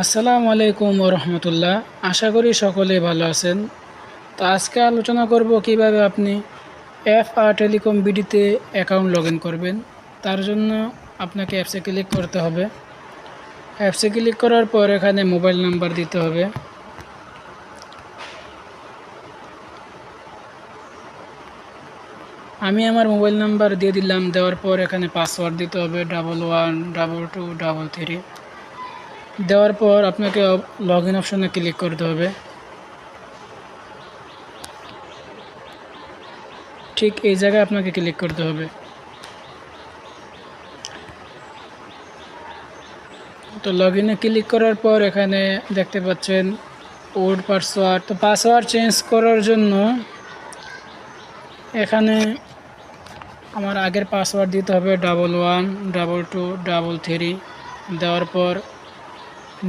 আসসালামু আলাইকুম রহমতুল্লাহ। আশা করি সকলে ভালো আছেন। তো আজকে আলোচনা করব কিভাবে আপনি আর টেলিকম বিডিতে অ্যাকাউন্ট লগ ইন করবেন। তার জন্য আপনাকে অ্যাপসে ক্লিক করতে হবে। অ্যাপসে ক্লিক করার পর এখানে মোবাইল নাম্বার দিতে হবে। আমি আমার মোবাইল নাম্বার দিয়ে দিলাম। দেওয়ার পর এখানে পাসওয়ার্ড দিতে হবে 112233। দেওয়ার পর আপনাকে লগ ইন অপশনে ক্লিক করতে হবে। ঠিক এই জায়গায় আপনাকে ক্লিক করতে হবে। তো লগ ইনে ক্লিক করার পর এখানে দেখতে পাচ্ছেন ওল্ড পাসওয়ার্ড। তো পাসওয়ার্ড চেঞ্জ করার জন্য এখানে আমার আগের পাসওয়ার্ড দিতে হবে 112233। দেওয়ার পর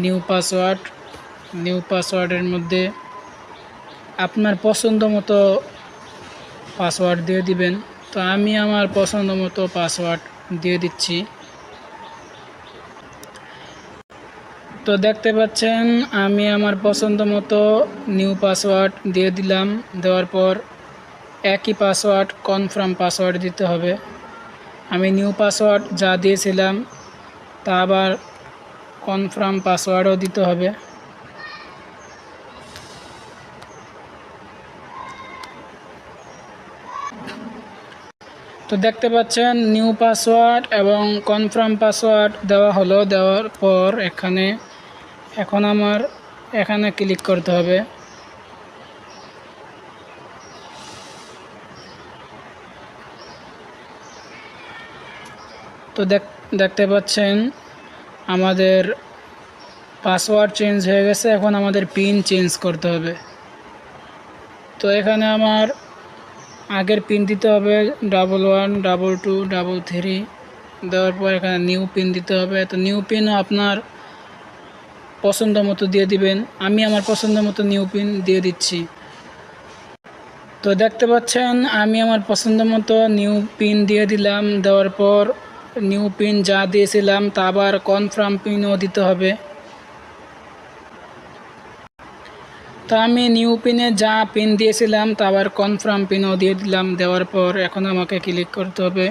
নিউ পাসওয়ার্ডের মধ্যে আপনার পছন্দ মতো পাসওয়ার্ড দিয়ে দিবেন। তো আমি আমার পছন্দ মতো পাসওয়ার্ড দিয়ে দিচ্ছি। তো দেখতে পাচ্ছেন আমি আমার পছন্দ মতো নিউ পাসওয়ার্ড দিয়ে দিলাম। দেওয়ার পর একই পাসওয়ার্ড কনফার্ম পাসওয়ার্ড দিতে হবে। আমি নিউ পাসওয়ার্ড যা দিয়েছিলাম তা আবার কনফার্ম পাসওয়ার্ডও দিতে হবে। তো দেখতে পাচ্ছেন নিউ পাসওয়ার্ড এবং কনফার্ম পাসওয়ার্ড দেওয়া হলো। দেওয়ার পর এখন আমার এখানে ক্লিক করতে হবে। তো দেখতে পাচ্ছেন আমাদের পাসওয়ার্ড চেঞ্জ হয়ে গেছে। এখন আমাদের পিন চেঞ্জ করতে হবে। তো এখানে আমার আগের পিন দিতে হবে 112233। দেওয়ার পর এখানে নিউ পিন দিতে হবে। তো নিউ পিনও আপনার পছন্দ মতো দিয়ে দিবেন। আমি আমার পছন্দ মতো নিউ পিন দিয়ে দিচ্ছি। তো দেখতে পাচ্ছেন আমি আমার পছন্দ মতো নিউ পিন দিয়ে দিলাম। দেওয়ার পর নিউ পিন যা দিয়েছিলাম তা আবার কনফার্ম পিনও দিতে হবে। তো আমি নিউ পিনে যা পিন দিয়েছিলাম তা আবার কনফার্ম পিনও দিয়ে দিলাম। দেওয়ার পর এখন আমাকে ক্লিক করতে হবে।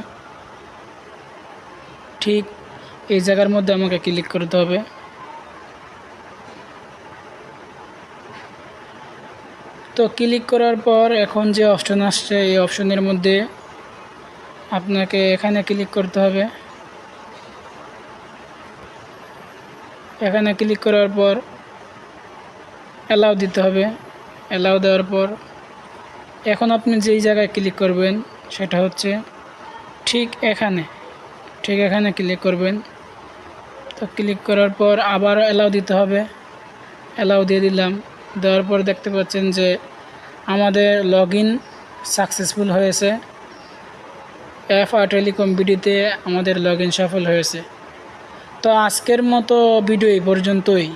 ঠিক এই জায়গার মধ্যে আমাকে ক্লিক করতে হবে। তো ক্লিক করার পর এখন যে অপশন আসছে এই অপশনের মধ্যে আপনাকে এখানে ক্লিক করতে হবে। এখানে ক্লিক করার পর অ্যালাউ দিতে হবে। অ্যালাউ দেওয়ার পর এখন আপনি যেই জায়গায় ক্লিক করবেন সেটা হচ্ছে ঠিক এখানে ক্লিক করবেন। তো ক্লিক করার পর আবার অ্যালাউ দিতে হবে। অ্যালাউ দিয়ে দিলাম। দেওয়ার পর দেখতে পাচ্ছেন যে আমাদের লগ ইন সাকসেসফুল হয়েছে। আর টেলিকম বিডিতে আমাদের লগ ইন সফল হয়েছে। তো আজকের মতো ভিডিও এই পর্যন্তই।